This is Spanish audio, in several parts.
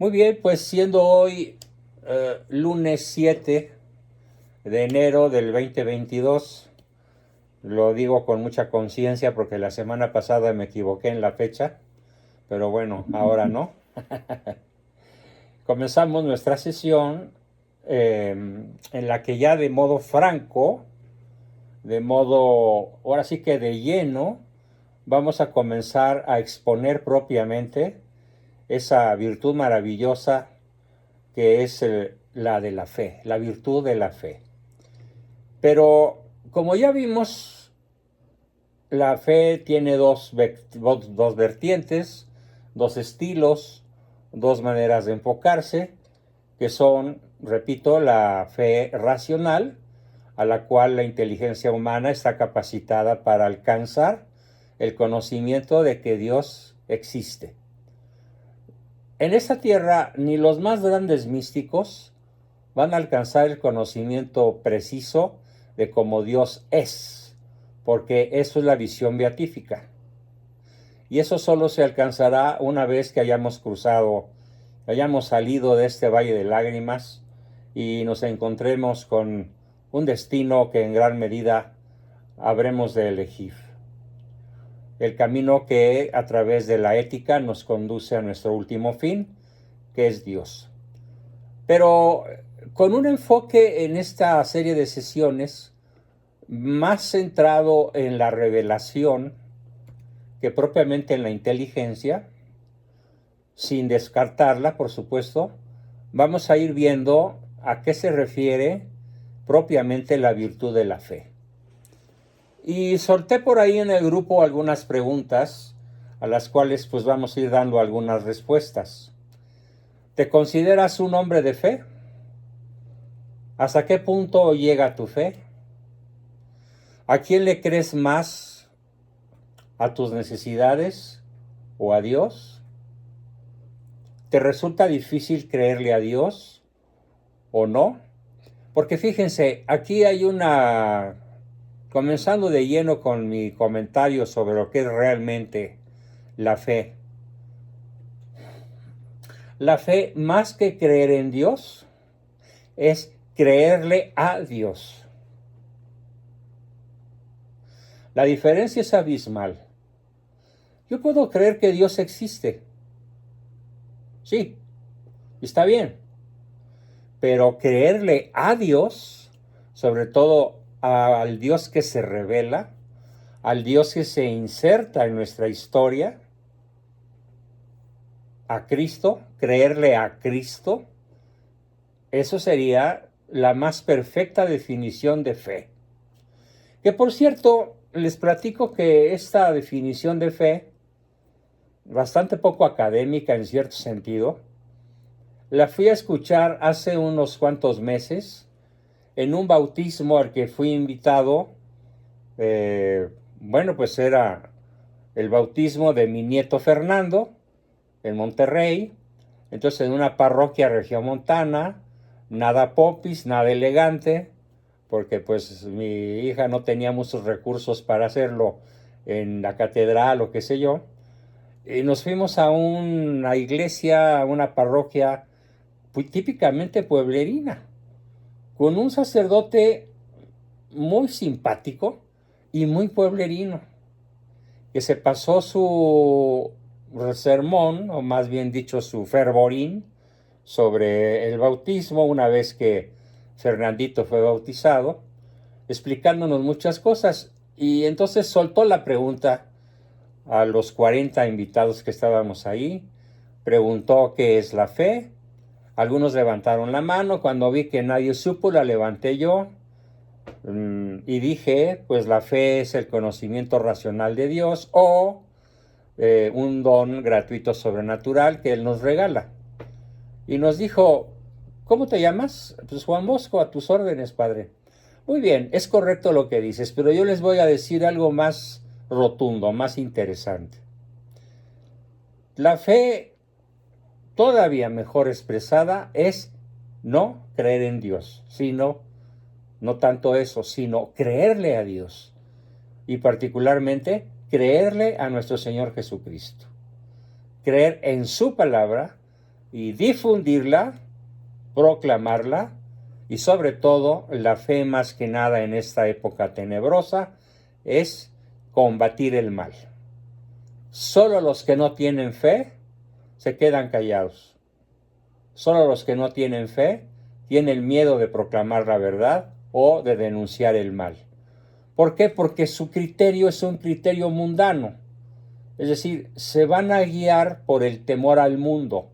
Muy bien, pues siendo hoy lunes 7 de enero del 2022, lo digo con mucha conciencia porque la semana pasada me equivoqué en la fecha, pero bueno, ahora no. Comenzamos nuestra sesión en la que ya de modo franco, ahora sí que de lleno, vamos a comenzar a exponer propiamente esa virtud maravillosa que es la de la fe, la virtud de la fe. Pero como ya vimos, la fe tiene dos vertientes, dos estilos, dos maneras de enfocarse, que son, repito, la fe racional, a la cual la inteligencia humana está capacitada para alcanzar el conocimiento de que Dios existe. En esta tierra ni los más grandes místicos van a alcanzar el conocimiento preciso de cómo Dios es, porque eso es la visión beatífica. Y eso solo se alcanzará una vez que hayamos salido de este valle de lágrimas y nos encontremos con un destino que en gran medida habremos de elegir. El camino que a través de la ética nos conduce a nuestro último fin, que es Dios. Pero con un enfoque en esta serie de sesiones más centrado en la revelación que propiamente en la inteligencia, sin descartarla, por supuesto, vamos a ir viendo a qué se refiere propiamente la virtud de la fe. Y solté por ahí en el grupo algunas preguntas a las cuales pues vamos a ir dando algunas respuestas. ¿Te consideras un hombre de fe? ¿Hasta qué punto llega tu fe? ¿A quién le crees más? ¿A tus necesidades o a Dios? ¿Te resulta difícil creerle a Dios o no? Porque fíjense, aquí hay comenzando de lleno con mi comentario sobre lo que es realmente la fe. La fe, más que creer en Dios, es creerle a Dios. La diferencia es abismal. Yo puedo creer que Dios existe. Sí, está bien. Pero creerle a Dios, sobre todo al Dios que se revela, al Dios que se inserta en nuestra historia, a Cristo, creerle a Cristo, eso sería la más perfecta definición de fe. Que por cierto, les platico que esta definición de fe, bastante poco académica en cierto sentido, la fui a escuchar hace unos cuantos meses en un bautismo al que fui invitado. Pues era el bautismo de mi nieto Fernando en Monterrey. Entonces en una parroquia regiomontana, nada popis, nada elegante, porque pues mi hija no tenía muchos recursos para hacerlo en la catedral o qué sé yo. Y nos fuimos a una iglesia, a una parroquia típicamente pueblerina, con un sacerdote muy simpático y muy pueblerino, que se pasó su sermón, o más bien dicho su fervorín, sobre el bautismo una vez que Fernandito fue bautizado, explicándonos muchas cosas. Y entonces soltó la pregunta a los 40 invitados que estábamos ahí, preguntó qué es la fe. Algunos levantaron la mano, cuando vi que nadie supo, la levanté yo y dije, pues la fe es el conocimiento racional de Dios o un don gratuito sobrenatural que Él nos regala. Y nos dijo, ¿cómo te llamas? Pues Juan Bosco, a tus órdenes, padre. Muy bien, es correcto lo que dices, pero yo les voy a decir algo más rotundo, más interesante. La fe, todavía mejor expresada, es no creer en Dios, sino, no tanto eso, sino creerle a Dios. Y particularmente, creerle a nuestro Señor Jesucristo. Creer en su palabra, y difundirla, proclamarla, y sobre todo la fe más que nada en esta época tenebrosa es combatir el mal. Solo los que no tienen fe se quedan callados. Solo los que no tienen fe tienen miedo de proclamar la verdad o de denunciar el mal. ¿Por qué? Porque su criterio es un criterio mundano. Es decir, se van a guiar por el temor al mundo,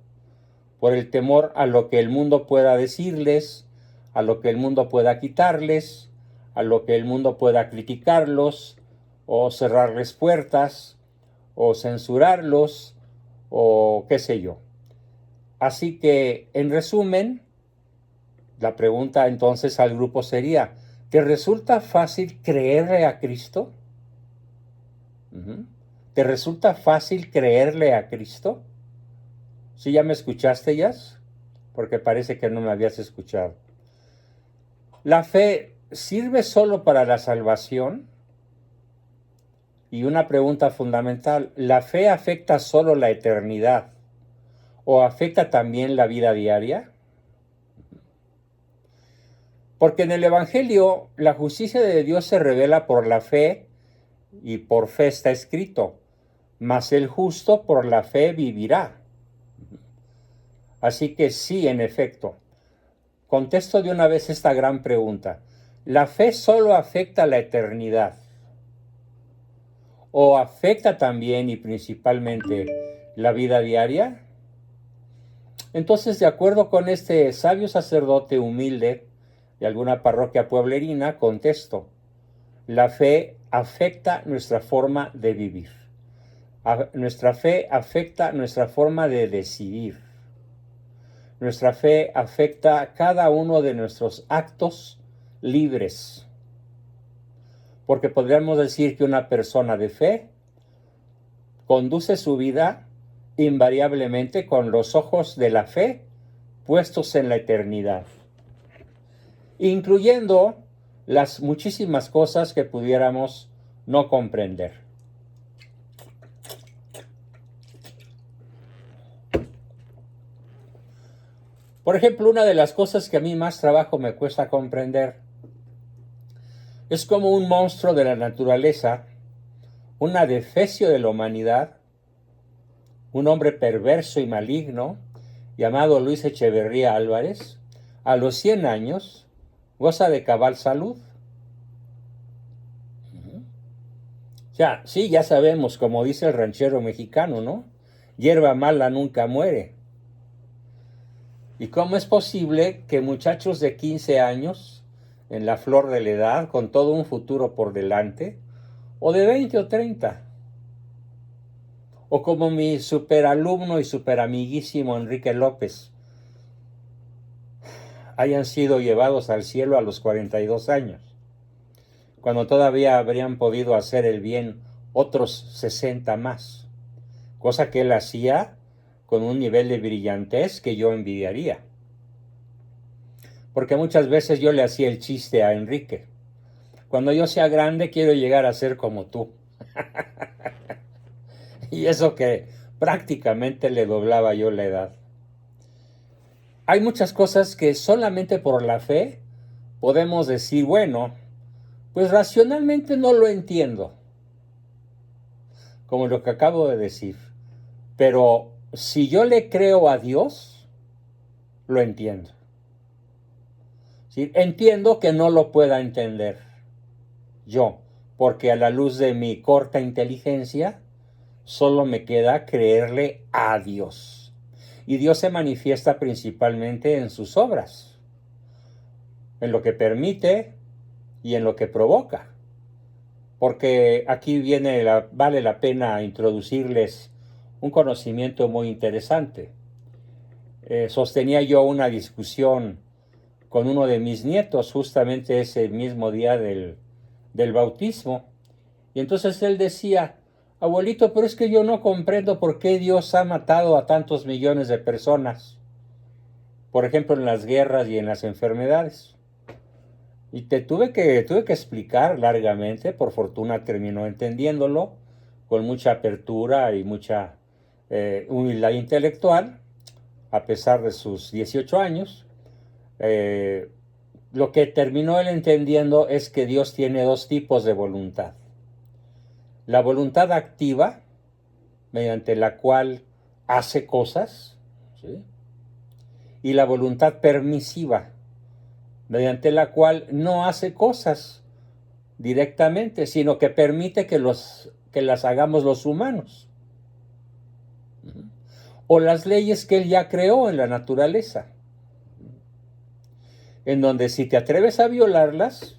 por el temor a lo que el mundo pueda decirles, a lo que el mundo pueda quitarles, a lo que el mundo pueda criticarlos, o cerrarles puertas, o censurarlos, o qué sé yo. Así que, en resumen, la pregunta entonces al grupo sería, ¿te resulta fácil creerle a Cristo? ¿Te resulta fácil creerle a Cristo? ¿Sí ya me escuchaste, Jazz? Porque parece que no me habías escuchado. ¿La fe sirve solo para la salvación? Y una pregunta fundamental, ¿la fe afecta solo la eternidad o afecta también la vida diaria? Porque en el Evangelio la justicia de Dios se revela por la fe y por fe está escrito, mas el justo por la fe vivirá. Así que sí, en efecto, contesto de una vez esta gran pregunta. ¿La fe solo afecta la eternidad? ¿O afecta también y principalmente la vida diaria? Entonces, de acuerdo con este sabio sacerdote humilde de alguna parroquia pueblerina, contesto, la fe afecta nuestra forma de vivir. Nuestra fe afecta nuestra forma de decidir. Nuestra fe afecta cada uno de nuestros actos libres. Porque podríamos decir que una persona de fe conduce su vida invariablemente con los ojos de la fe puestos en la eternidad, incluyendo las muchísimas cosas que pudiéramos no comprender. Por ejemplo, una de las cosas que a mí más trabajo me cuesta comprender es como un monstruo de la naturaleza, un adefesio de la humanidad, un hombre perverso y maligno, llamado Luis Echeverría Álvarez, a los 100 años, goza de cabal salud. O sea, sí, ya sabemos, como dice el ranchero mexicano, ¿no? Hierba mala nunca muere. ¿Y cómo es posible que muchachos de 15 años, en la flor de la edad, con todo un futuro por delante, o de 20 o 30, o como mi superalumno y superamiguísimo Enrique López, hayan sido llevados al cielo a los 42 años, cuando todavía habrían podido hacer el bien otros 60 más, cosa que él hacía con un nivel de brillantez que yo envidiaría. Porque muchas veces yo le hacía el chiste a Enrique, cuando yo sea grande quiero llegar a ser como tú. Y eso que prácticamente le doblaba yo la edad. Hay muchas cosas que solamente por la fe podemos decir, bueno, pues racionalmente no lo entiendo, como lo que acabo de decir. Pero si yo le creo a Dios, lo entiendo. ¿Sí? Entiendo que no lo pueda entender yo, porque a la luz de mi corta inteligencia, solo me queda creerle a Dios. Y Dios se manifiesta principalmente en sus obras, en lo que permite y en lo que provoca. Porque aquí vale la pena introducirles un conocimiento muy interesante. Sostenía yo una discusión con uno de mis nietos justamente ese mismo día del bautismo. Y entonces él decía, abuelito, pero es que yo no comprendo por qué Dios ha matado a tantos millones de personas, por ejemplo, en las guerras y en las enfermedades. Y tuve que explicar largamente, por fortuna terminó entendiéndolo, con mucha apertura y mucha humildad intelectual, a pesar de sus 18 años. Lo que terminó él entendiendo es que Dios tiene dos tipos de voluntad. La voluntad activa, mediante la cual hace cosas, ¿sí? Y la voluntad permisiva, mediante la cual no hace cosas directamente, sino que permite que las hagamos los humanos. O las leyes que él ya creó en la naturaleza, en donde si te atreves a violarlas,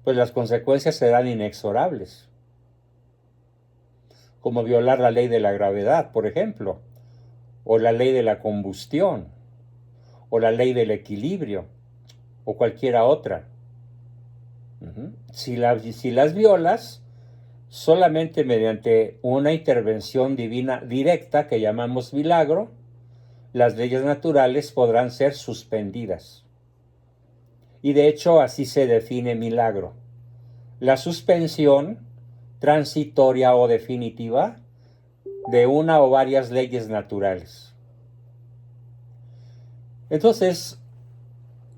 pues las consecuencias serán inexorables. Como violar la ley de la gravedad, por ejemplo, o la ley de la combustión, o la ley del equilibrio, o cualquiera otra. Si las violas, solamente mediante una intervención divina directa, que llamamos milagro, las leyes naturales podrán ser suspendidas. Y de hecho así se define milagro: la suspensión transitoria o definitiva de una o varias leyes naturales. Entonces,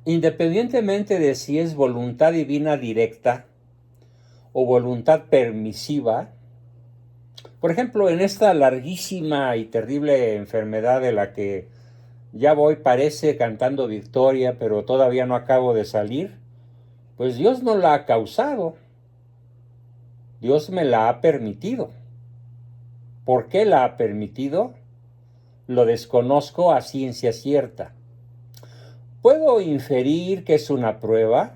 independientemente de si es voluntad divina directa o voluntad permisiva, por ejemplo, en esta larguísima y terrible enfermedad de la que ya voy, parece, cantando victoria, pero todavía no acabo de salir, pues Dios no la ha causado, Dios me la ha permitido. ¿Por qué la ha permitido? Lo desconozco a ciencia cierta. Puedo inferir que es una prueba,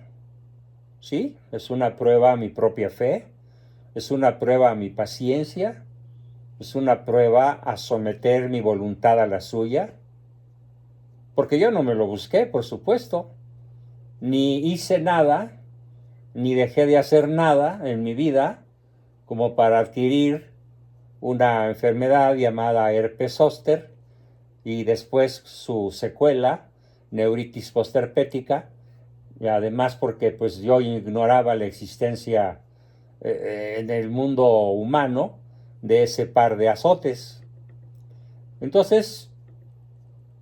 ¿sí? Es una prueba a mi propia fe, es una prueba a mi paciencia, es una prueba a someter mi voluntad a la suya, porque yo no me lo busqué, por supuesto, ni hice nada, ni dejé de hacer nada en mi vida como para adquirir una enfermedad llamada herpes zóster y después su secuela, neuritis postherpética, y además porque pues yo ignoraba la existencia en el mundo humano de ese par de azotes. Entonces,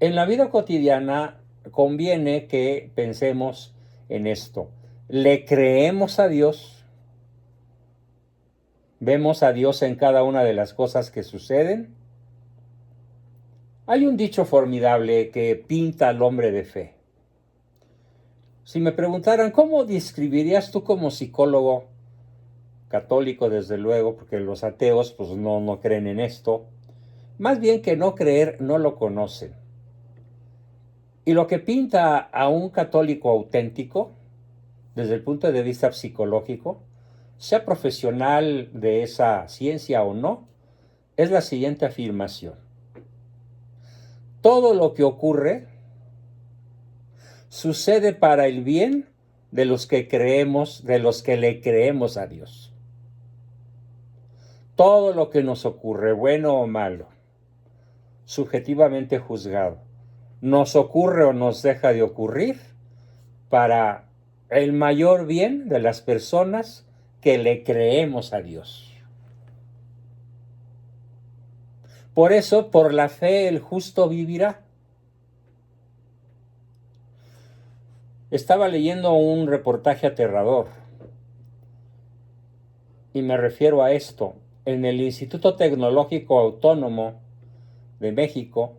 en la vida cotidiana conviene que pensemos en esto. ¿Le creemos a Dios? ¿Vemos a Dios en cada una de las cosas que suceden? Hay un dicho formidable que pinta al hombre de fe. Si me preguntaran, ¿cómo describirías tú como psicólogo católico, desde luego, porque los ateos pues no creen en esto? Más bien que no creer, no lo conocen. Y lo que pinta a un católico auténtico, desde el punto de vista psicológico, sea profesional de esa ciencia o no, es la siguiente afirmación: todo lo que ocurre sucede para el bien de los que creemos, de los que le creemos a Dios. Todo lo que nos ocurre, bueno o malo, subjetivamente juzgado, nos ocurre o nos deja de ocurrir para el mayor bien de las personas que le creemos a Dios. Por eso, por la fe, el justo vivirá. Estaba leyendo un reportaje aterrador, y me refiero a esto. En el Instituto Tecnológico Autónomo de México,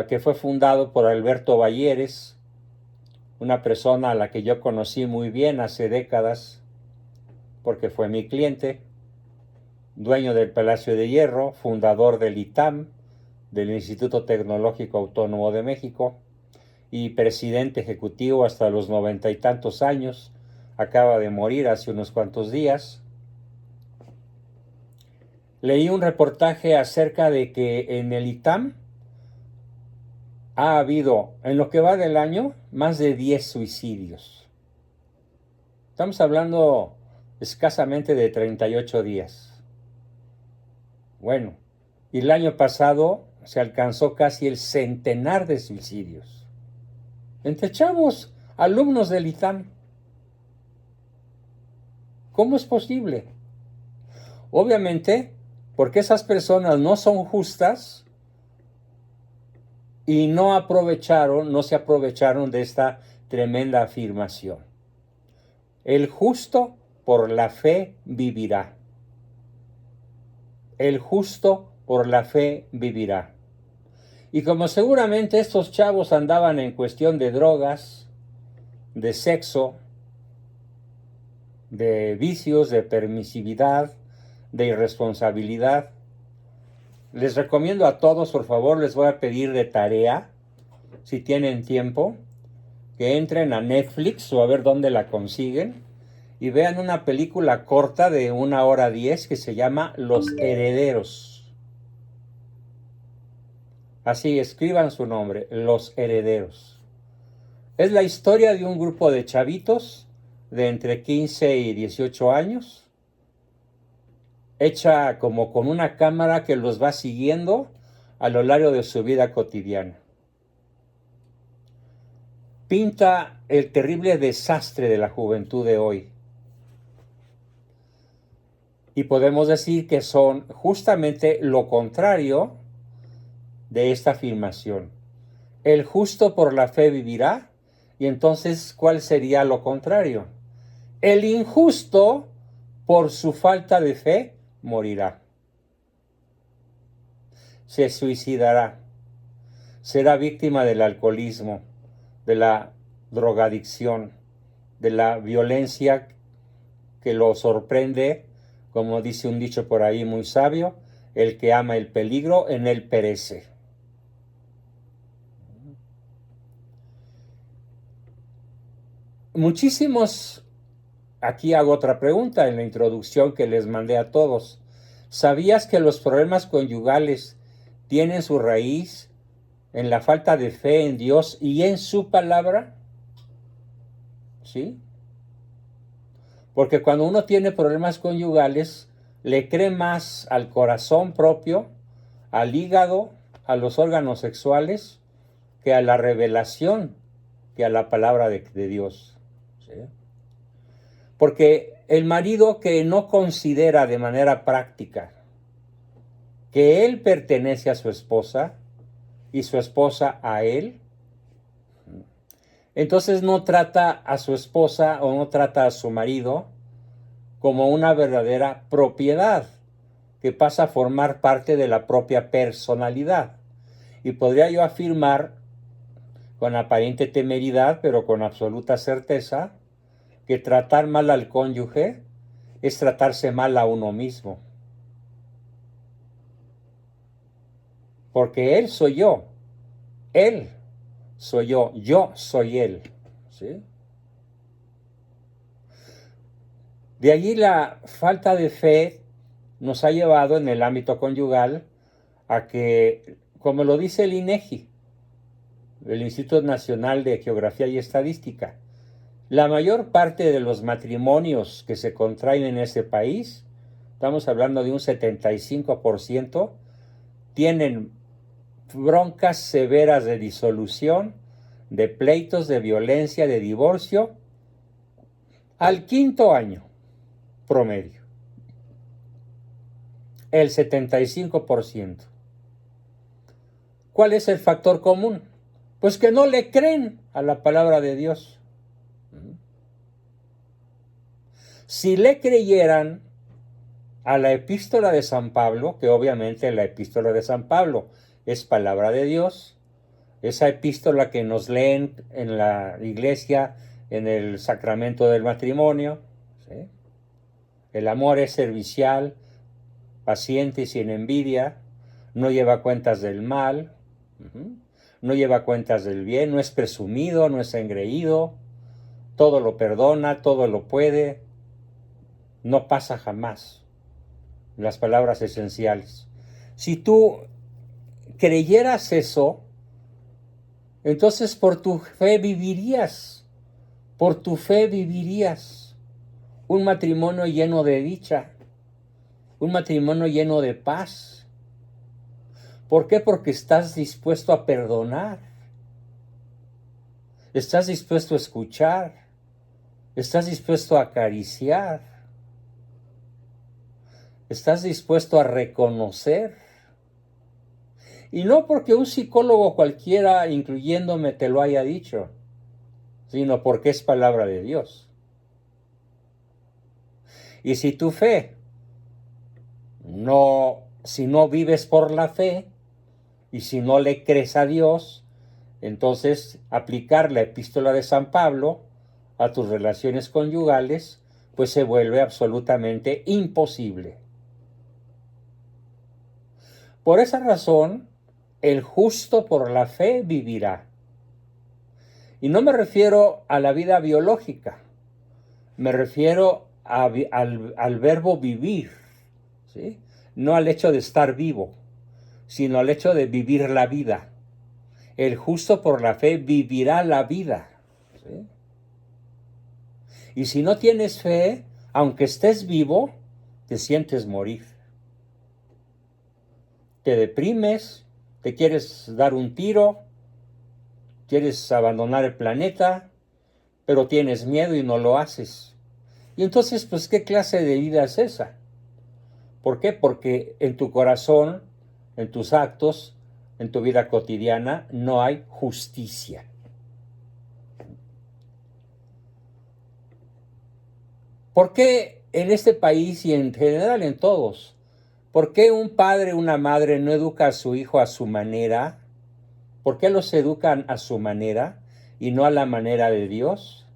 que fue fundado por Alberto Balleres, una persona a la que yo conocí muy bien hace décadas, porque fue mi cliente, dueño del Palacio de Hierro, fundador del ITAM, del Instituto Tecnológico Autónomo de México, y presidente ejecutivo hasta los 90 y tantos años. Acaba de morir hace unos cuantos días. Leí un reportaje acerca de que en el ITAM ha habido, en lo que va del año, más de 10 suicidios. Estamos hablando escasamente de 38 días. Bueno, y el año pasado se alcanzó casi el centenar de suicidios entre chavos, alumnos del ITAM. ¿Cómo es posible? Obviamente, porque esas personas no son justas, y no se aprovecharon de esta tremenda afirmación. El justo por la fe vivirá. El justo por la fe vivirá. Y como seguramente estos chavos andaban en cuestión de drogas, de sexo, de vicios, de permisividad, de irresponsabilidad, les recomiendo a todos, por favor, les voy a pedir de tarea, si tienen tiempo, que entren a Netflix o a ver dónde la consiguen y vean una película corta de 1 hora 10 que se llama Los Herederos. Así, escriban su nombre, Los Herederos. Es la historia de un grupo de chavitos de entre 15 y 18 años, hecha como con una cámara que los va siguiendo a lo largo de su vida cotidiana. Pinta el terrible desastre de la juventud de hoy. Y podemos decir que son justamente lo contrario de esta afirmación. El justo por la fe vivirá, y entonces, ¿cuál sería lo contrario? El injusto por su falta de fe morirá. Se suicidará. Será víctima del alcoholismo, de la drogadicción, de la violencia que lo sorprende, como dice un dicho por ahí muy sabio, el que ama el peligro en él perece. Muchísimos, aquí hago otra pregunta en la introducción que les mandé a todos. ¿Sabías que los problemas conyugales tienen su raíz en la falta de fe en Dios y en su palabra? ¿Sí? Porque cuando uno tiene problemas conyugales, le cree más al corazón propio, al hígado, a los órganos sexuales, que a la revelación, que a la palabra de Dios. ¿Sí? Porque el marido que no considera de manera práctica que él pertenece a su esposa y su esposa a él, entonces no trata a su esposa o no trata a su marido como una verdadera propiedad que pasa a formar parte de la propia personalidad. Y podría yo afirmar con aparente temeridad, pero con absoluta certeza, que tratar mal al cónyuge es tratarse mal a uno mismo. Porque él soy yo, él soy yo soy él. ¿Sí? De allí la falta de fe nos ha llevado en el ámbito conyugal a que, como lo dice el INEGI, el Instituto Nacional de Geografía y Estadística, la mayor parte de los matrimonios que se contraen en ese país, estamos hablando de un 75%, tienen broncas severas de disolución, de pleitos, de violencia, de divorcio, al 5.º año promedio. El 75%. ¿Cuál es el factor común? Pues que no le creen a la palabra de Dios. Si le creyeran a la epístola de San Pablo, que obviamente la epístola de San Pablo es palabra de Dios, esa epístola que nos leen en la iglesia en el sacramento del matrimonio, ¿sí? El amor es servicial, paciente y sin envidia, no lleva cuentas del mal, no lleva cuentas del bien, no es presumido, no es engreído, todo lo perdona, todo lo puede, no pasa jamás. Las palabras esenciales. Si tú creyeras eso, entonces por tu fe vivirías, por tu fe vivirías un matrimonio lleno de dicha, un matrimonio lleno de paz. ¿Por qué? Porque estás dispuesto a perdonar, estás dispuesto a escuchar, estás dispuesto a acariciar, estás dispuesto a reconocer. Y no porque un psicólogo cualquiera, incluyéndome, te lo haya dicho, sino porque es palabra de Dios. Y si tu fe si no vives por la fe, y si no le crees a Dios, entonces aplicar la epístola de San Pablo a tus relaciones conyugales, pues se vuelve absolutamente imposible. Por esa razón, el justo por la fe vivirá. Y no me refiero a la vida biológica, me refiero al verbo vivir, ¿sí? No al hecho de estar vivo, sino al hecho de vivir la vida. El justo por la fe vivirá la vida, ¿sí? Y si no tienes fe, aunque estés vivo, te sientes morir. Te deprimes, te quieres dar un tiro, quieres abandonar el planeta, pero tienes miedo y no lo haces. Y entonces, pues, ¿qué clase de vida es esa? ¿Por qué? Porque en tu corazón, en tus actos, en tu vida cotidiana, no hay justicia. ¿Por qué en este país y en general en todos? ¿Por qué un padre o una madre no educa a su hijo a su manera? ¿Por qué los educan a su manera y no a la manera de Dios?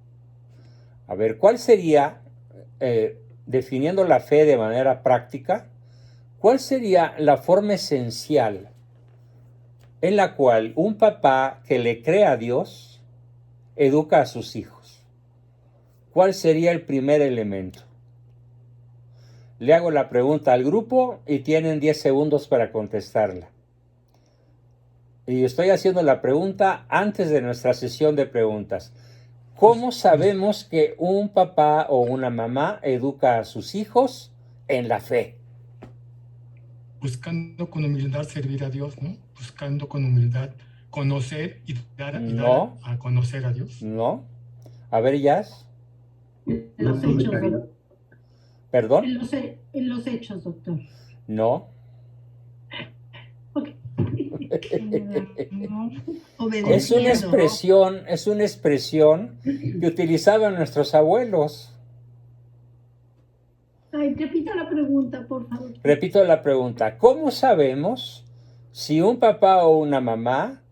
A ver, ¿cuál sería, definiendo la fe de manera práctica, cuál sería la forma esencial en la cual un papá que le cree a Dios educa a sus hijos? ¿Cuál sería el primer elemento? Le hago la pregunta al grupo y tienen 10 segundos para contestarla. Y estoy haciendo la pregunta antes de nuestra sesión de preguntas. ¿Cómo sabemos que un papá o una mamá educa a sus hijos en la fe? Buscando con humildad servir a Dios, ¿no? Buscando con humildad conocer y dar a conocer a Dios. No. A ver, Jazz. En los hechos, doctor. ¿Perdón? En los hechos, doctor. No. Okay. Es una expresión que utilizaban nuestros abuelos. Ay, repita la pregunta, por favor. Repito la pregunta. ¿Cómo sabemos si un papá o una mamá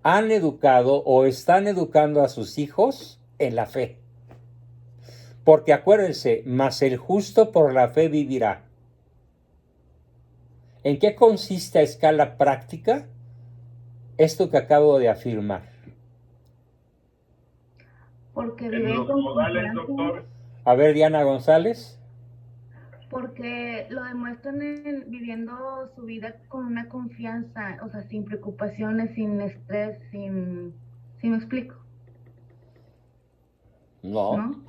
han educado o están educando a sus hijos en la fe? Porque acuérdense, mas el justo por la fe vivirá. ¿En qué consiste a escala práctica esto que acabo de afirmar? Porque viven con modales, doctor. A ver, Diana González. Porque lo demuestran viviendo su vida con una confianza, o sea, sin preocupaciones, sin estrés, sin me explico. No.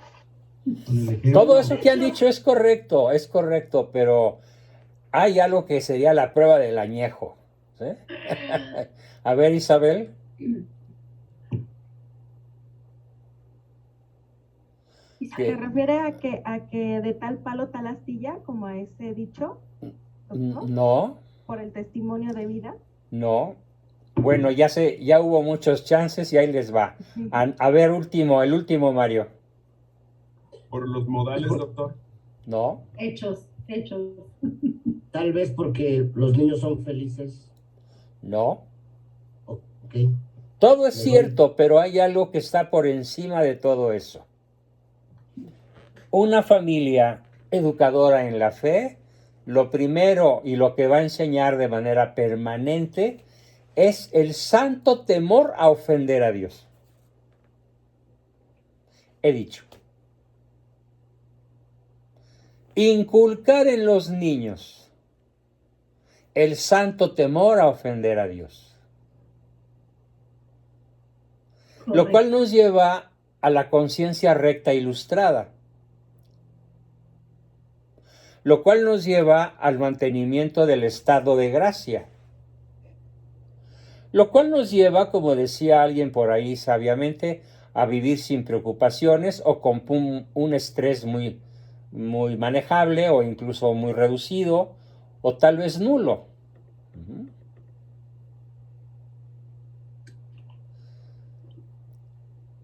Todo eso que han dicho es correcto, pero hay algo que sería la prueba del añejo, ¿sí? A ver, Isabel. ¿Se refiere a que de tal palo tal astilla, como a ese dicho? ¿Doctor? No. ¿Por el testimonio de vida? No. Bueno, ya hubo muchos chances y ahí les va. A ver, el último, Mario. Por los modales, doctor. No. Hechos. Tal vez porque los niños son felices. No. Ok. Todo es cierto, pero hay algo que está por encima de todo eso. Una familia educadora en la fe, lo primero y lo que va a enseñar de manera permanente es el santo temor a ofender a Dios. He dicho. Inculcar en los niños el santo temor a ofender a Dios. Correcto. Lo cual nos lleva a la conciencia recta e ilustrada. Lo cual nos lleva al mantenimiento del estado de gracia. Lo cual nos lleva, como decía alguien por ahí sabiamente, a vivir sin preocupaciones o con un estrés muy manejable o incluso muy reducido o tal vez nulo.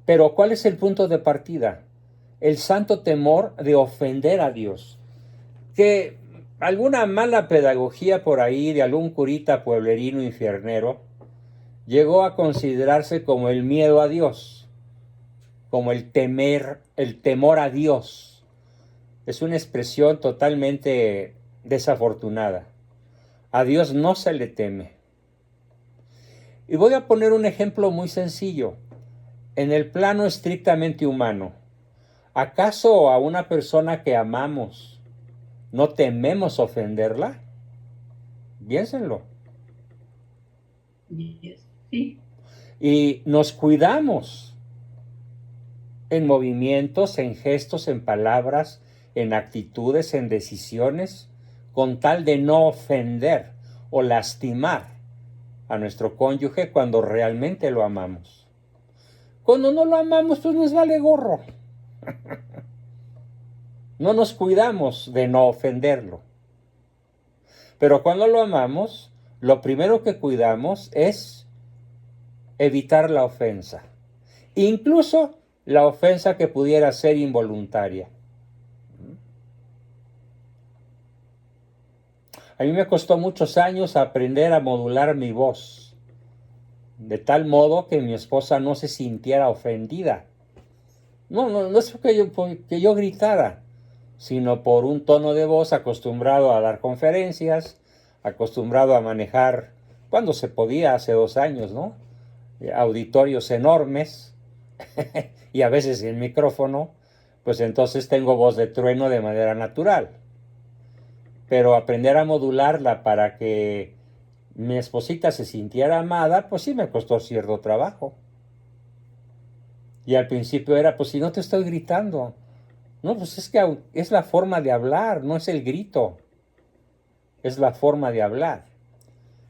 Pero ¿cuál es el punto de partida? El santo temor de ofender a Dios. Que alguna mala pedagogía por ahí de algún curita pueblerino infiernero llegó a considerarse como el miedo a Dios, como el temor a Dios. Es una expresión totalmente desafortunada. A Dios no se le teme. Y voy a poner un ejemplo muy sencillo. En el plano estrictamente humano, ¿acaso a una persona que amamos no tememos ofenderla? Piénsenlo. Sí. Y nos cuidamos en movimientos, en gestos, en palabras, en actitudes, en decisiones, con tal de no ofender o lastimar a nuestro cónyuge cuando realmente lo amamos. Cuando no lo amamos, pues nos vale gorro. No nos cuidamos de no ofenderlo. Pero cuando lo amamos, lo primero que cuidamos es evitar la ofensa. Incluso la ofensa que pudiera ser involuntaria. A mí me costó muchos años aprender a modular mi voz, de tal modo que mi esposa no se sintiera ofendida. No es que yo gritara, sino por un tono de voz acostumbrado a dar conferencias, acostumbrado a manejar, cuando se podía, hace 2 años, ¿no? Auditorios enormes y a veces sin micrófono, pues entonces tengo voz de trueno de manera natural. Pero aprender a modularla para que mi esposita se sintiera amada, pues sí me costó cierto trabajo. Y al principio era, pues si no te estoy gritando. No, pues es que es la forma de hablar, no es el grito. Es la forma de hablar.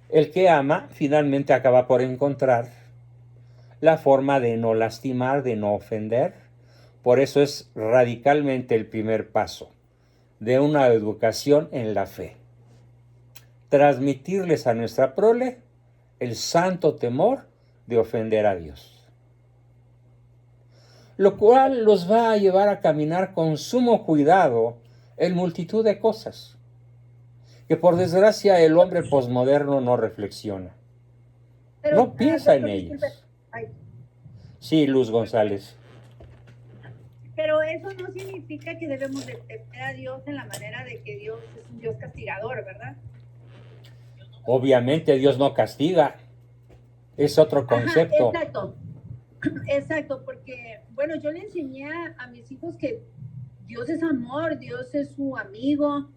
El que ama finalmente acaba por encontrar la forma de no lastimar, de no ofender. Por eso es radicalmente el primer paso de una educación en la fe. Transmitirles a nuestra prole el santo temor de ofender a Dios. Lo cual los va a llevar a caminar con sumo cuidado en multitud de cosas que por desgracia el hombre posmoderno no reflexiona. Pero, no piensa en disculpe. ellas. Sí, Luz González. Pero eso no significa que debemos de temer a Dios en la manera de que Dios es un Dios castigador, ¿verdad? Obviamente Dios no castiga. Es otro concepto. Ajá, exacto, porque, bueno, yo le enseñé a mis hijos que Dios es amor, Dios es su amigo,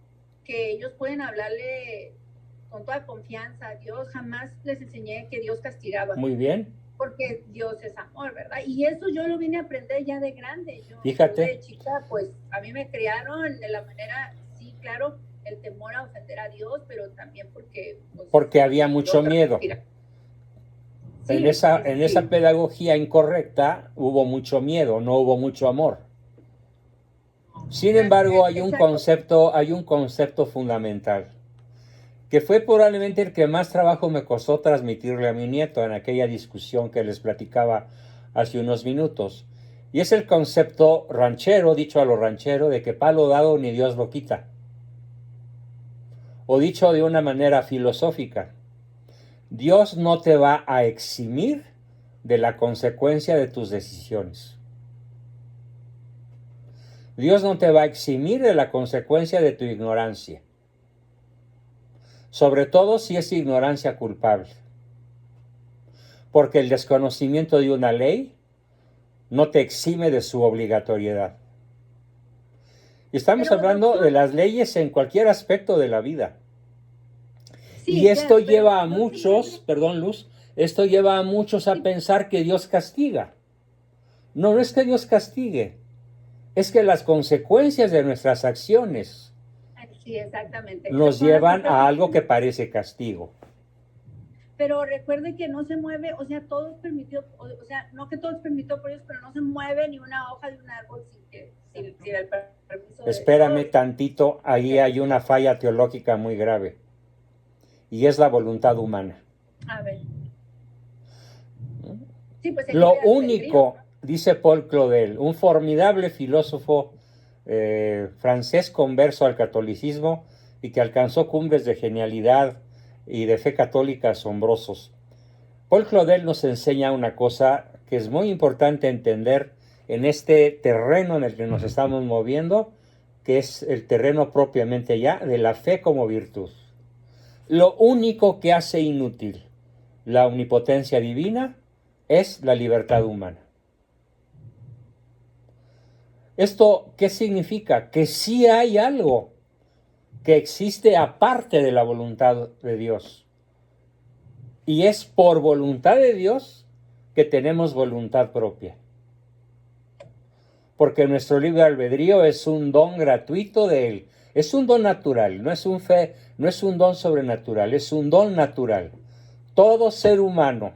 que ellos pueden hablarle con toda confianza a Dios. Jamás les enseñé que Dios castigaba. Muy bien. Porque Dios es amor, ¿verdad? Y eso yo lo vine a aprender ya de grande. Fíjate. Yo de chica, pues, a mí me criaron de la manera, sí, claro, el temor a ofender a Dios, pero también porque... Pues, porque había mucho miedo. Sí, en esa pedagogía incorrecta hubo mucho miedo, no hubo mucho amor. Sin embargo, hay un concepto fundamental, que fue probablemente el que más trabajo me costó transmitirle a mi nieto en aquella discusión que les platicaba hace unos minutos. Y es el concepto ranchero, dicho a lo ranchero, de que palo dado ni Dios lo quita. O dicho de una manera filosófica, Dios no te va a eximir de la consecuencia de tus decisiones. Dios no te va a eximir de la consecuencia de tu ignorancia. Sobre todo si es ignorancia culpable. Porque el desconocimiento de una ley no te exime de su obligatoriedad. Y estamos hablando de las leyes en cualquier aspecto de la vida. Sí, y esto lleva a muchos, perdón Luz, esto lleva a muchos a pensar que Dios castiga. No es que Dios castigue, es que las consecuencias de nuestras acciones sí, exactamente, nos llevan a algo que parece castigo. Pero recuerde que no se mueve, o sea, todo es permitido, o sea, no que todo es permitido por ellos, pero no se mueve ni una hoja de un árbol sin el permiso. Espérame tantito, ahí hay una falla teológica muy grave. Y es la voluntad humana. A ver. Sí, pues lo único dice Paul Claudel, un formidable filósofo francés converso al catolicismo y que alcanzó cumbres de genialidad y de fe católica asombrosos. Paul Claudel nos enseña una cosa que es muy importante entender en este terreno en el que nos estamos moviendo, que es el terreno propiamente ya de la fe como virtud. Lo único que hace inútil la omnipotencia divina es la libertad humana. ¿Esto qué significa? Que sí hay algo que existe aparte de la voluntad de Dios. Y es por voluntad de Dios que tenemos voluntad propia. Porque nuestro libre albedrío es un don gratuito de Él. Es un don natural, no es un don sobrenatural, es un don natural. Todo ser humano,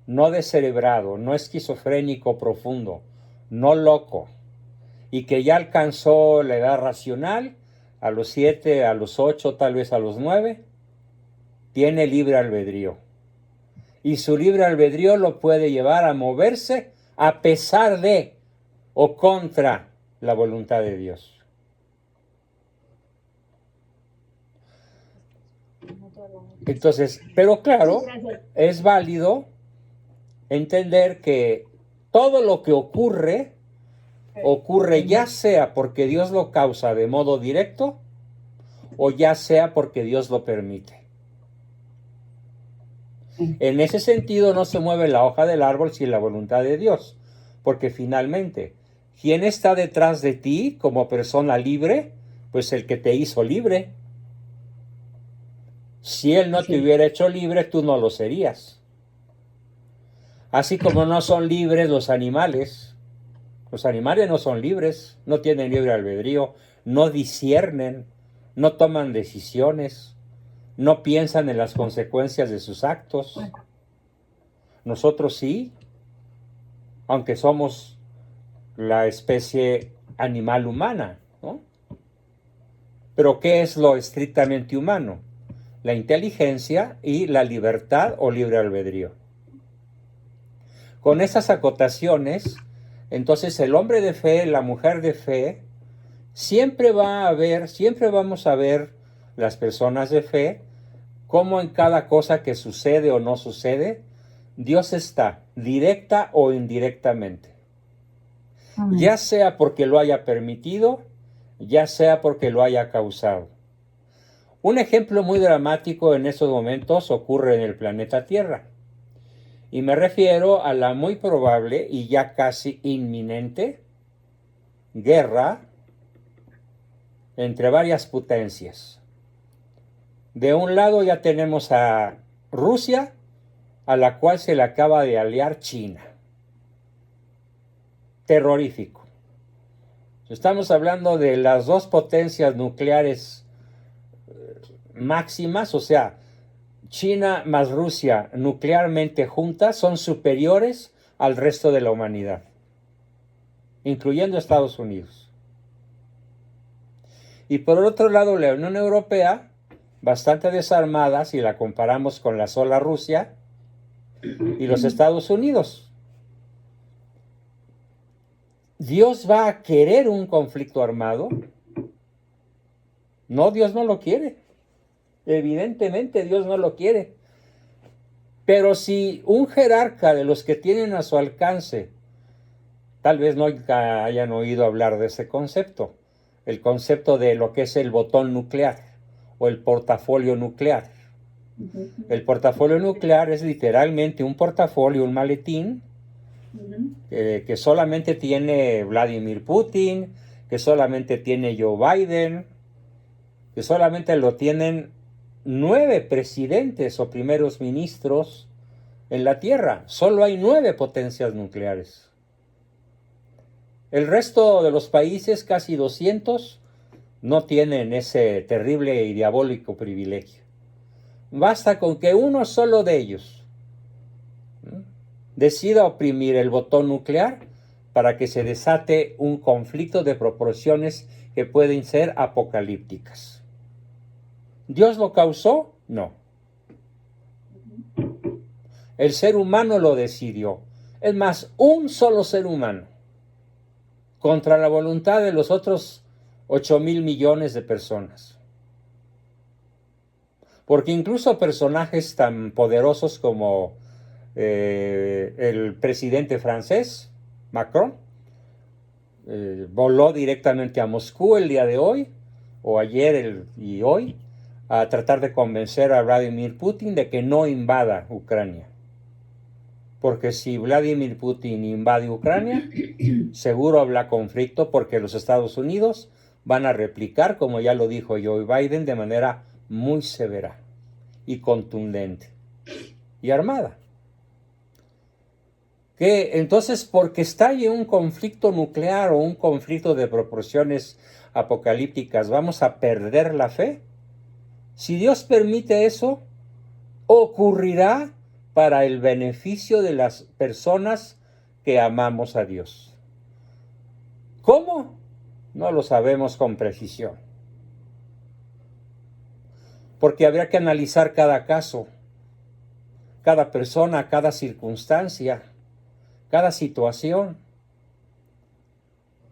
no descerebrado, no esquizofrénico profundo, no loco, y que ya alcanzó la edad racional, a los 7, a los 8, tal vez a los 9, tiene libre albedrío. Y su libre albedrío lo puede llevar a moverse a pesar de o contra la voluntad de Dios. Entonces, pero claro, es válido entender que todo lo que ocurre ya sea porque Dios lo causa de modo directo o ya sea porque Dios lo permite. En ese sentido no se mueve la hoja del árbol sin la voluntad de Dios, porque finalmente, ¿quién está detrás de ti como persona libre? Pues el que te hizo libre. Si Él no te hubiera hecho libre, tú no lo serías. Así como no son libres los animales. Los animales no son libres, no tienen libre albedrío, no disciernen, no toman decisiones, no piensan en las consecuencias de sus actos. Nosotros sí, aunque somos la especie animal humana, ¿no? Pero ¿qué es lo estrictamente humano? La inteligencia y la libertad o libre albedrío. Con esas acotaciones, entonces el hombre de fe, la mujer de fe, siempre vamos a ver las personas de fe, cómo en cada cosa que sucede o no sucede, Dios está, directa o indirectamente. Amén. Ya sea porque lo haya permitido, ya sea porque lo haya causado. Un ejemplo muy dramático en estos momentos ocurre en el planeta Tierra. Y me refiero a la muy probable y ya casi inminente guerra entre varias potencias. De un lado ya tenemos a Rusia, a la cual se le acaba de aliar China. Terrorífico. Estamos hablando de las dos potencias nucleares máximas, o sea, China más Rusia nuclearmente juntas son superiores al resto de la humanidad, incluyendo Estados Unidos. Y por otro lado, la Unión Europea, bastante desarmada si la comparamos con la sola Rusia y los Estados Unidos. ¿Dios va a querer un conflicto armado? No, Dios no lo quiere. Evidentemente Dios no lo quiere. Pero si un jerarca de los que tienen a su alcance, tal vez no hayan oído hablar de ese concepto, el concepto de lo que es el botón nuclear o el portafolio nuclear. El portafolio nuclear es literalmente un portafolio, un maletín, que solamente tiene Vladimir Putin, que solamente tiene Joe Biden, que solamente lo tienen 9 presidentes o primeros ministros en la Tierra. Solo hay 9 potencias nucleares. El resto de los países, casi 200, no tienen ese terrible y diabólico privilegio. Basta con que uno solo de ellos decida oprimir el botón nuclear para que se desate un conflicto de proporciones que pueden ser apocalípticas. ¿Dios lo causó? No. El ser humano lo decidió. Es más, un solo ser humano contra la voluntad de los otros 8,000 millones de personas. Porque incluso personajes tan poderosos como el presidente francés, Macron, voló directamente a Moscú el día de hoy, o ayer y hoy, a tratar de convencer a Vladimir Putin de que no invada Ucrania. Porque si Vladimir Putin invade Ucrania, seguro habrá conflicto, porque los Estados Unidos van a replicar, como ya lo dijo Joe Biden, de manera muy severa y contundente y armada. Que entonces, porque estalle un conflicto nuclear o un conflicto de proporciones apocalípticas, ¿vamos a perder la fe? Si Dios permite eso, ocurrirá para el beneficio de las personas que amamos a Dios. ¿Cómo? No lo sabemos con precisión. Porque habría que analizar cada caso, cada persona, cada circunstancia, cada situación.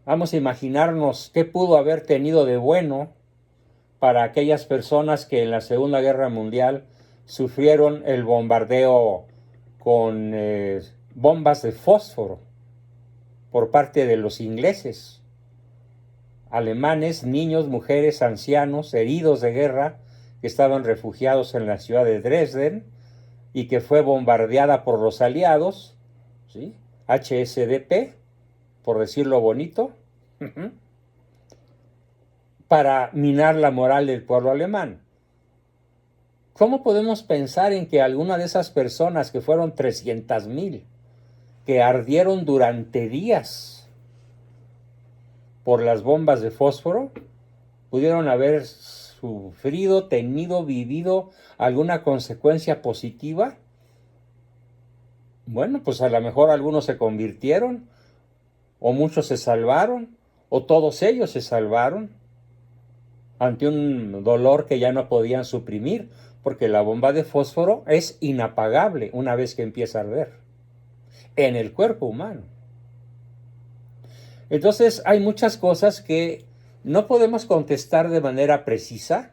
Vamos a imaginarnos qué pudo haber tenido de bueno para aquellas personas que en la Segunda Guerra Mundial sufrieron el bombardeo con bombas de fósforo por parte de los ingleses. Alemanes, niños, mujeres, ancianos, heridos de guerra, que estaban refugiados en la ciudad de Dresden y que fue bombardeada por los aliados, ¿sí? HSDP, por decirlo bonito, para minar la moral del pueblo alemán. ¿Cómo podemos pensar en que alguna de esas personas, que fueron 300,000, que ardieron durante días por las bombas de fósforo, pudieron haber sufrido, vivido alguna consecuencia positiva? Bueno, pues a lo mejor algunos se convirtieron, o muchos se salvaron, o todos ellos se salvaron ante un dolor que ya no podían suprimir, porque la bomba de fósforo es inapagable una vez que empieza a arder en el cuerpo humano. Entonces hay muchas cosas que no podemos contestar de manera precisa,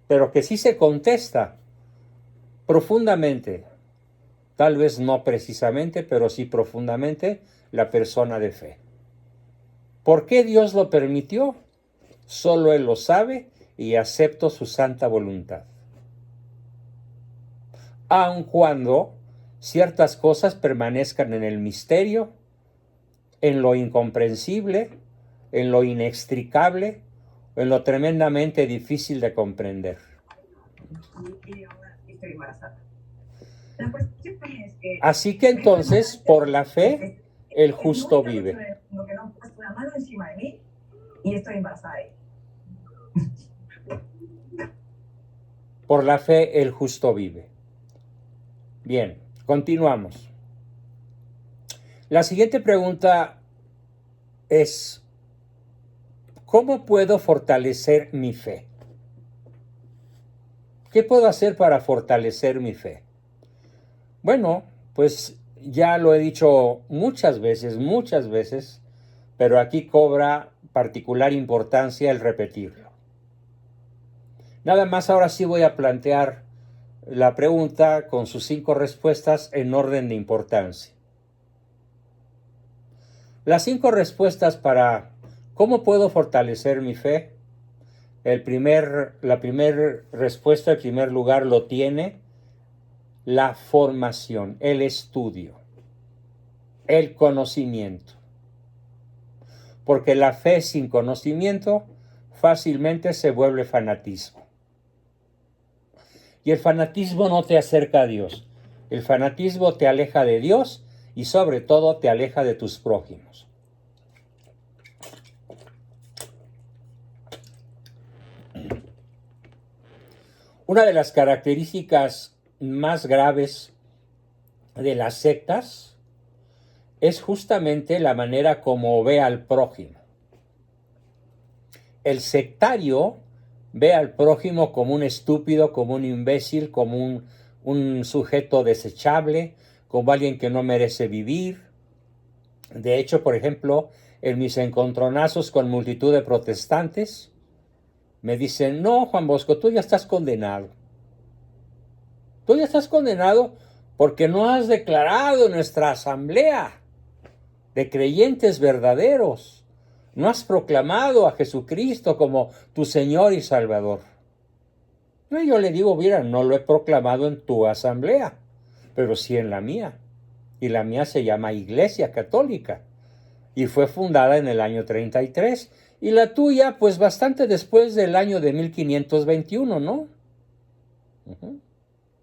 pero que sí se contesta profundamente, tal vez no precisamente, pero sí profundamente, la persona de fe. ¿Por qué Dios lo permitió? Solo Él lo sabe, y acepto su santa voluntad. Aun cuando ciertas cosas permanezcan en el misterio, en lo incomprensible, en lo inextricable, en lo tremendamente difícil de comprender. Así que entonces, por la fe, el justo vive. Por la fe, el justo vive. Bien, continuamos. La siguiente pregunta es: ¿cómo puedo fortalecer mi fe? ¿Qué puedo hacer para fortalecer mi fe? Bueno, pues ya lo he dicho muchas veces, pero aquí cobra particular importancia el repetirlo. Nada más, ahora sí voy a plantear la pregunta con sus 5 respuestas en orden de importancia. Las 5 respuestas para ¿cómo puedo fortalecer mi fe? La primera respuesta, en primer lugar, lo tiene la formación, el estudio, el conocimiento. Porque la fe sin conocimiento fácilmente se vuelve fanatismo. Y el fanatismo no te acerca a Dios. El fanatismo te aleja de Dios y sobre todo te aleja de tus prójimos. Una de las características más graves de las sectas es justamente la manera como ve al prójimo. El sectario ve al prójimo como un estúpido, como un imbécil, como un sujeto desechable, como alguien que no merece vivir. De hecho, por ejemplo, en mis encontronazos con multitud de protestantes, me dicen, no, Juan Bosco, tú ya estás condenado. Tú ya estás condenado porque no has declarado en nuestra asamblea de creyentes verdaderos. No has proclamado a Jesucristo como tu Señor y Salvador. Y yo le digo, mira, no lo he proclamado en tu asamblea, pero sí en la mía. Y la mía se llama Iglesia Católica. Y fue fundada en el año 33. Y la tuya, pues bastante después del año de 1521, ¿no?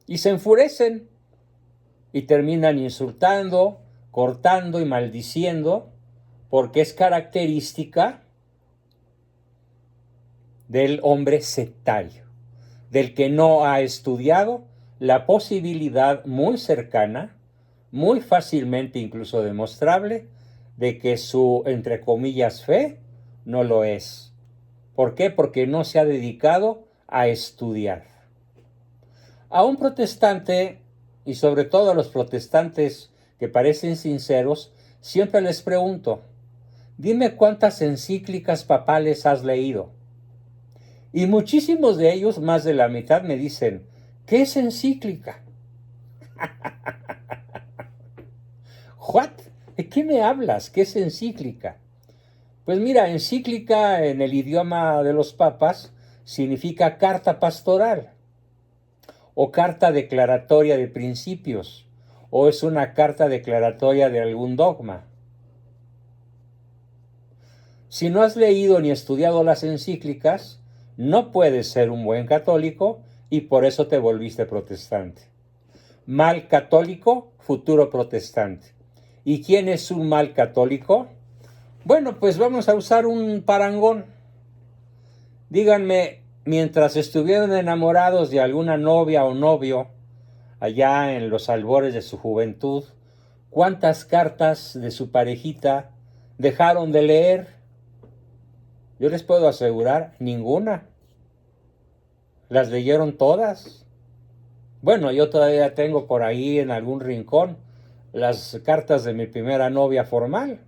Y se enfurecen. Y terminan insultando, cortando y maldiciendo, porque es característica del hombre sectario, del que no ha estudiado la posibilidad muy cercana, muy fácilmente incluso demostrable, de que su, entre comillas, fe no lo es. ¿Por qué? Porque no se ha dedicado a estudiar. A un protestante, y sobre todo a los protestantes que parecen sinceros, siempre les pregunto, dime cuántas encíclicas papales has leído. Y muchísimos de ellos, más de la mitad, me dicen, ¿qué es encíclica? ¿What? ¿De qué me hablas? ¿Qué es encíclica? Pues mira, encíclica en el idioma de los papas significa carta pastoral, o carta declaratoria de principios, o es una carta declaratoria de algún dogma. Si no has leído ni estudiado las encíclicas, no puedes ser un buen católico y por eso te volviste protestante. Mal católico, futuro protestante. ¿Y quién es un mal católico? Bueno, pues vamos a usar un parangón. Díganme, mientras estuvieron enamorados de alguna novia o novio, allá en los albores de su juventud, ¿cuántas cartas de su parejita dejaron de leer? Yo les puedo asegurar, ninguna. ¿Las leyeron todas? Bueno, yo todavía tengo por ahí en algún rincón las cartas de mi primera novia formal.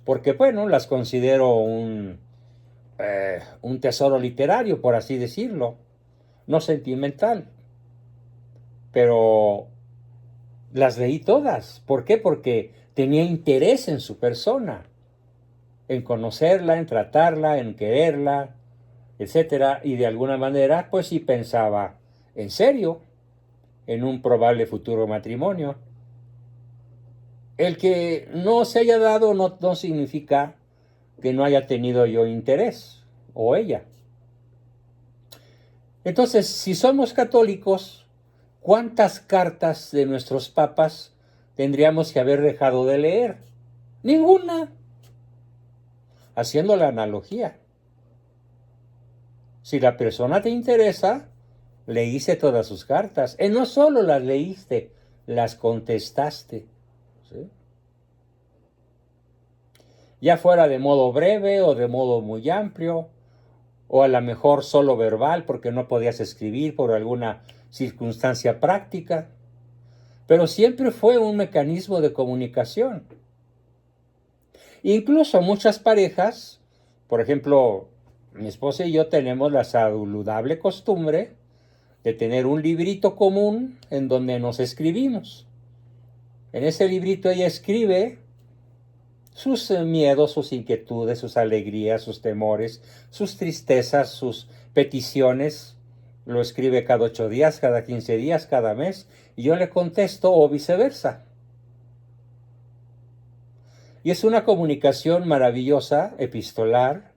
Porque, bueno, las considero un tesoro literario, por así decirlo. No sentimental. Pero las leí todas. ¿Por qué? Porque tenía interés en su persona, en conocerla, en tratarla, en quererla, etcétera, y de alguna manera, pues sí pensaba en serio en un probable futuro matrimonio. El que no se haya dado no significa que no haya tenido yo interés, o ella. Entonces, si somos católicos, ¿cuántas cartas de nuestros papas tendríamos que haber dejado de leer? Ninguna. Haciendo la analogía. Si la persona te interesa, leíste todas sus cartas. Y no solo las leíste, las contestaste. ¿Sí? Ya fuera de modo breve o de modo muy amplio, o a lo mejor solo verbal porque no podías escribir por alguna circunstancia práctica. Pero siempre fue un mecanismo de comunicación. Incluso muchas parejas, por ejemplo, mi esposa y yo tenemos la saludable costumbre de tener un librito común en donde nos escribimos. En ese librito ella escribe sus miedos, sus inquietudes, sus alegrías, sus temores, sus tristezas, sus peticiones. Lo escribe cada 8 días, cada 15 días, cada mes, y yo le contesto o viceversa. Y es una comunicación maravillosa, epistolar,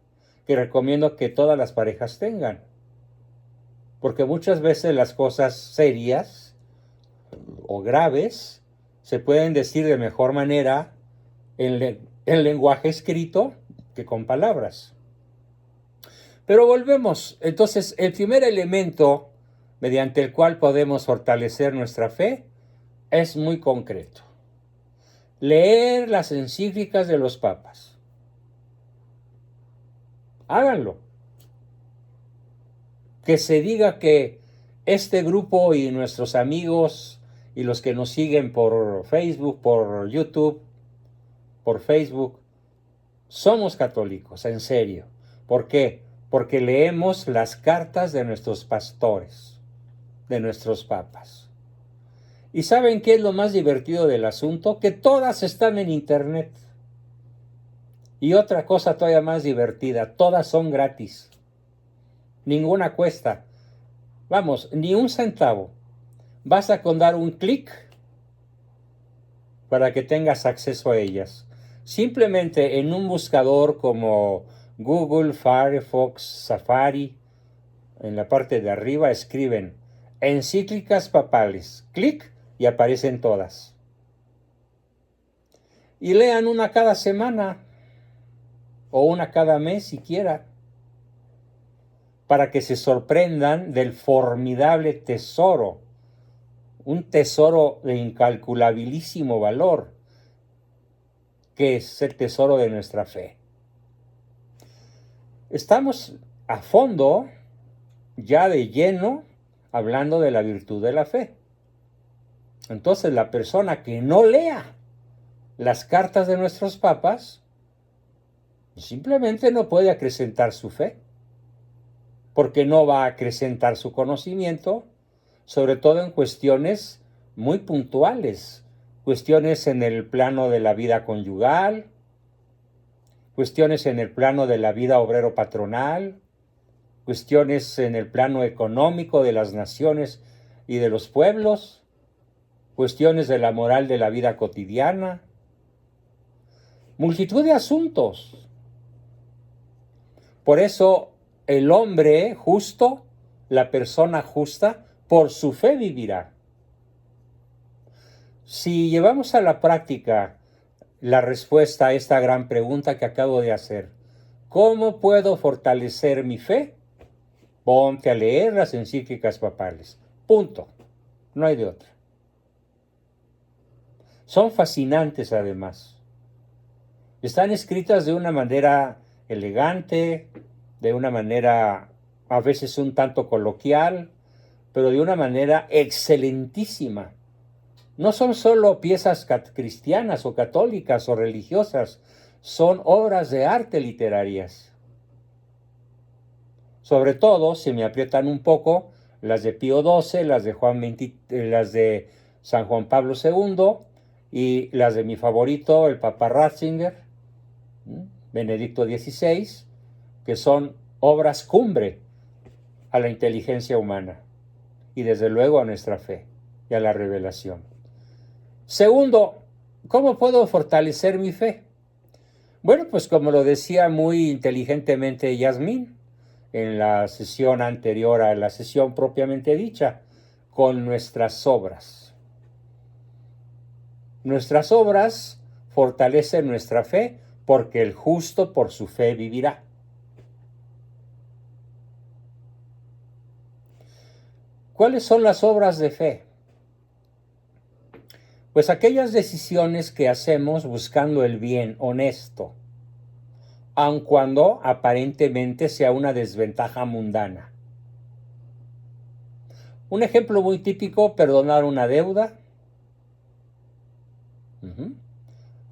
que recomiendo que todas las parejas tengan. Porque muchas veces las cosas serias o graves se pueden decir de mejor manera en lenguaje escrito que con palabras. Pero volvemos. Entonces, el primer elemento mediante el cual podemos fortalecer nuestra fe es muy concreto. Leer las encíclicas de los papas. Háganlo. Que se diga que este grupo y nuestros amigos y los que nos siguen por Facebook, por YouTube, por Facebook, somos católicos, en serio. ¿Por qué? Porque leemos las cartas de nuestros pastores, de nuestros papas. ¿Y saben qué es lo más divertido del asunto? Que todas están en internet. Y otra cosa todavía más divertida, todas son gratis. Ninguna cuesta. Vamos, ni un centavo. Basta con dar un clic para que tengas acceso a ellas. Simplemente en un buscador como Google, Firefox, Safari, en la parte de arriba escriben encíclicas papales. Clic y aparecen todas. Y lean una cada semana o una cada mes siquiera, para que se sorprendan del formidable tesoro, un tesoro de incalculabilísimo valor, que es el tesoro de nuestra fe. Estamos a fondo, ya de lleno, hablando de la virtud de la fe. Entonces, la persona que no lea las cartas de nuestros papas, simplemente no puede acrecentar su fe, porque no va a acrecentar su conocimiento, sobre todo en cuestiones muy puntuales, cuestiones en el plano de la vida conyugal, cuestiones en el plano de la vida obrero-patronal, cuestiones en el plano económico de las naciones y de los pueblos, cuestiones de la moral de la vida cotidiana, multitud de asuntos. Por eso el hombre justo, la persona justa, por su fe vivirá. Si llevamos a la práctica la respuesta a esta gran pregunta que acabo de hacer, ¿cómo puedo fortalecer mi fe? Ponte a leer las encíclicas papales. Punto. No hay de otra. Son fascinantes además. Están escritas de una manera elegante, de una manera a veces un tanto coloquial, pero de una manera excelentísima. No son solo piezas cristianas o católicas o religiosas, son obras de arte literarias. Sobre todo, si me aprietan un poco, las de Pío XII, las de San Juan Pablo II y las de mi favorito, el Papa Ratzinger, Benedicto XVI, que son obras cumbre a la inteligencia humana y desde luego a nuestra fe y a la revelación. Segundo, ¿cómo puedo fortalecer mi fe? Bueno, pues como lo decía muy inteligentemente Yasmín en la sesión anterior a la sesión propiamente dicha, con nuestras obras. Nuestras obras fortalecen nuestra fe porque el justo por su fe vivirá. ¿Cuáles son las obras de fe? Pues aquellas decisiones que hacemos buscando el bien honesto, aun cuando aparentemente sea una desventaja mundana. Un ejemplo muy típico, perdonar una deuda.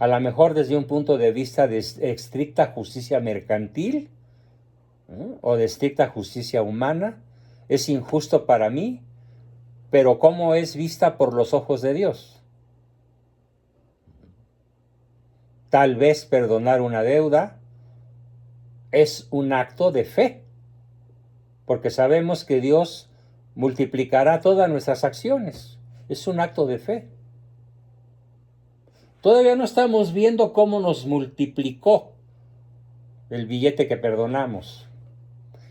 A lo mejor desde un punto de vista de estricta justicia mercantil o de estricta justicia humana, es injusto para mí, pero ¿cómo es vista por los ojos de Dios? Tal vez perdonar una deuda es un acto de fe, porque sabemos que Dios multiplicará todas nuestras acciones. Es un acto de fe. Todavía no estamos viendo cómo nos multiplicó el billete que perdonamos.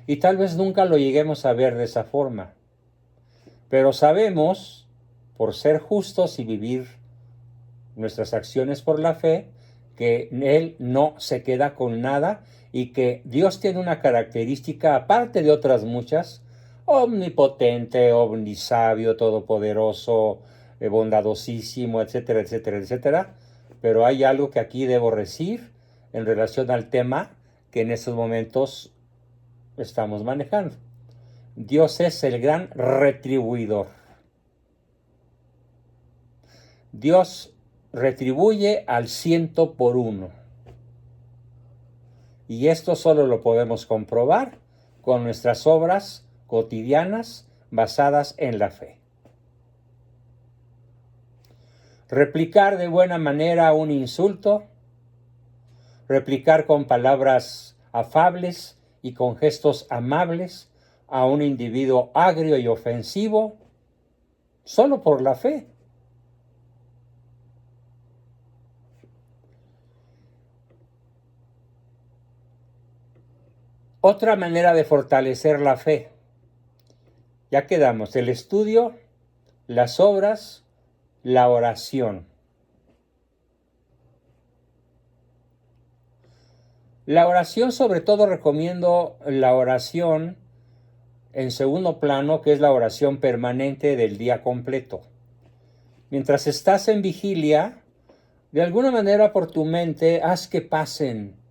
Y tal vez nunca lo lleguemos a ver de esa forma. Pero sabemos, por ser justos y vivir nuestras acciones por la fe, que Él no se queda con nada y que Dios tiene una característica, aparte de otras muchas, omnipotente, omnisabio, todopoderoso, bondadosísimo, etcétera, etcétera, etcétera. Pero hay algo que aquí debo decir en relación al tema que en estos momentos estamos manejando. Dios es el gran retribuidor. Dios retribuye al 100 por 1. Y esto solo lo podemos comprobar con nuestras obras cotidianas basadas en la fe. Replicar de buena manera un insulto, replicar con palabras afables y con gestos amables a un individuo agrio y ofensivo, solo por la fe. Otra manera de fortalecer la fe. Ya quedamos, el estudio, las obras, la oración. La oración, sobre todo recomiendo la oración en segundo plano, que es la oración permanente del día completo. Mientras estás en vigilia, de alguna manera por tu mente, haz que pasen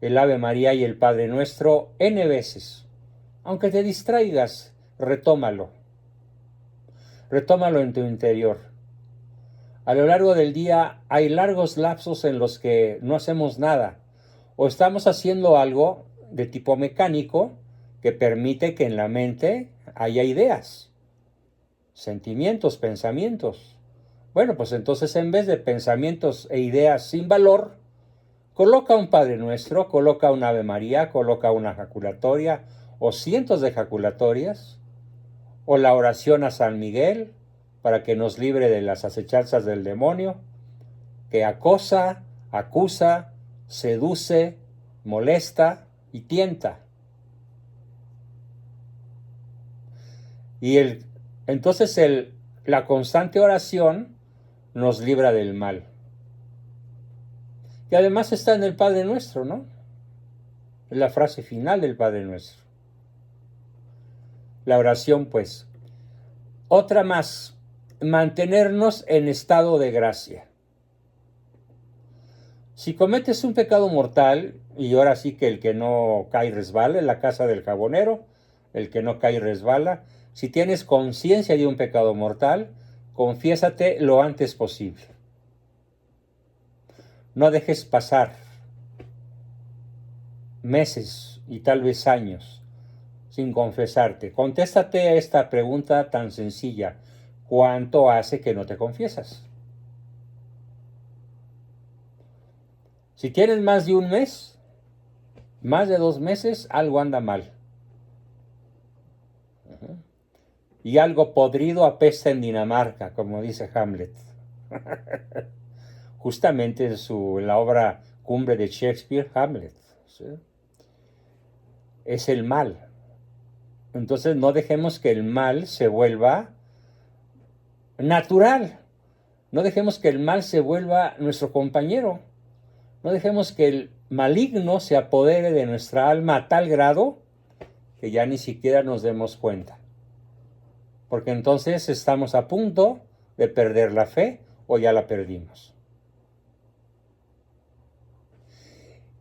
el Ave María y el Padre Nuestro N veces. Aunque te distraigas, retómalo. Retómalo en tu interior. A lo largo del día hay largos lapsos en los que no hacemos nada o estamos haciendo algo de tipo mecánico que permite que en la mente haya ideas, sentimientos, pensamientos. Bueno, pues entonces en vez de pensamientos e ideas sin valor, coloca un Padre Nuestro, coloca un Ave María, coloca una ejaculatoria o cientos de ejaculatorias, o la oración a San Miguel para que nos libre de las acechanzas del demonio, que acosa, acusa, seduce, molesta y tienta. Y entonces la constante oración nos libra del mal. Y además está en el Padre Nuestro, ¿no? Es la frase final del Padre Nuestro. La oración, pues. Otra más, mantenernos en estado de gracia. Si cometes un pecado mortal, y ahora sí que el que no cae resbala, en la casa del jabonero, el que no cae resbala, si tienes conciencia de un pecado mortal, confiésate lo antes posible. No dejes pasar meses y tal vez años sin confesarte. Contéstate a esta pregunta tan sencilla. ¿Cuánto hace que no te confiesas? Si tienes más de un mes, más de 2 meses, algo anda mal. Y algo podrido apesta en Dinamarca, como dice Hamlet. Justamente en la obra cumbre de Shakespeare, Hamlet. ¿Sí? Es el mal. Entonces no dejemos que el mal se vuelva natural. No dejemos que el mal se vuelva nuestro compañero. No dejemos que el maligno se apodere de nuestra alma a tal grado que ya ni siquiera nos demos cuenta. Porque entonces estamos a punto de perder la fe o ya la perdimos.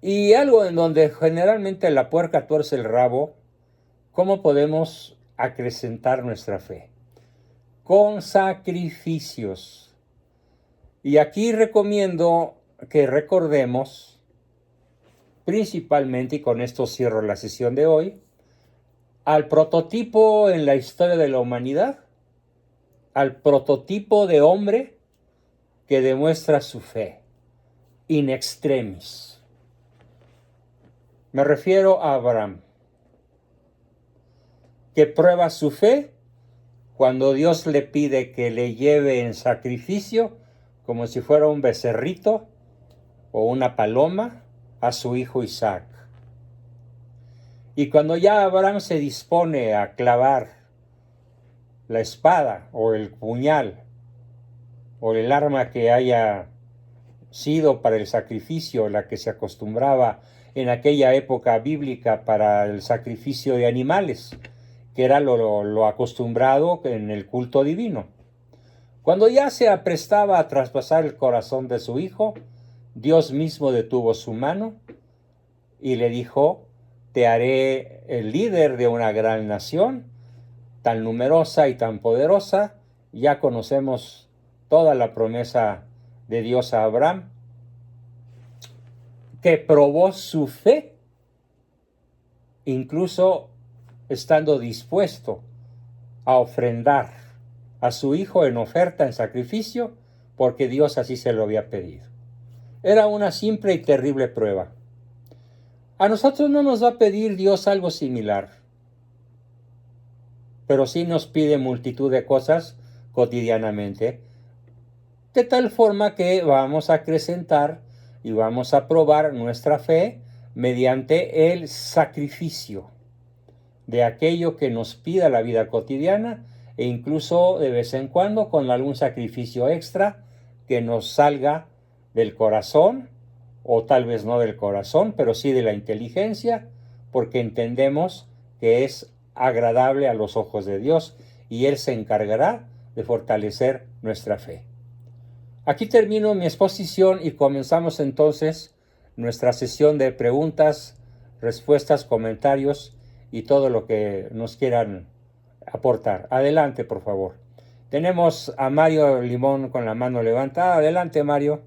Y algo en donde generalmente la puerca tuerce el rabo, ¿cómo podemos acrecentar nuestra fe? Con sacrificios. Y aquí recomiendo que recordemos, principalmente, y con esto cierro la sesión de hoy, al prototipo en la historia de la humanidad, al prototipo de hombre que demuestra su fe, in extremis. Me refiero a Abraham, que prueba su fe cuando Dios le pide que le lleve en sacrificio, como si fuera un becerrito o una paloma, a su hijo Isaac. Y cuando ya Abraham se dispone a clavar la espada o el puñal o el arma que haya sido para el sacrificio, la que se acostumbraba en aquella época bíblica para el sacrificio de animales, que era lo acostumbrado en el culto divino. Cuando ya se aprestaba a traspasar el corazón de su hijo, Dios mismo detuvo su mano y le dijo: te haré el líder de una gran nación, tan numerosa y tan poderosa. Ya conocemos toda la promesa de Dios a Abraham, que probó su fe, incluso estando dispuesto a ofrendar a su hijo en oferta, en sacrificio, porque Dios así se lo había pedido. Era una simple y terrible prueba. A nosotros no nos va a pedir Dios algo similar, pero sí nos pide multitud de cosas cotidianamente, de tal forma que vamos a acrecentar y vamos a probar nuestra fe mediante el sacrificio de aquello que nos pida la vida cotidiana, e incluso de vez en cuando con algún sacrificio extra que nos salga del corazón, o tal vez no del corazón, pero sí de la inteligencia, porque entendemos que es agradable a los ojos de Dios y Él se encargará de fortalecer nuestra fe. Aquí termino mi exposición y comenzamos entonces nuestra sesión de preguntas, respuestas, comentarios y todo lo que nos quieran aportar. Adelante, por favor. Tenemos a Mario Limón con la mano levantada. Adelante, Mario.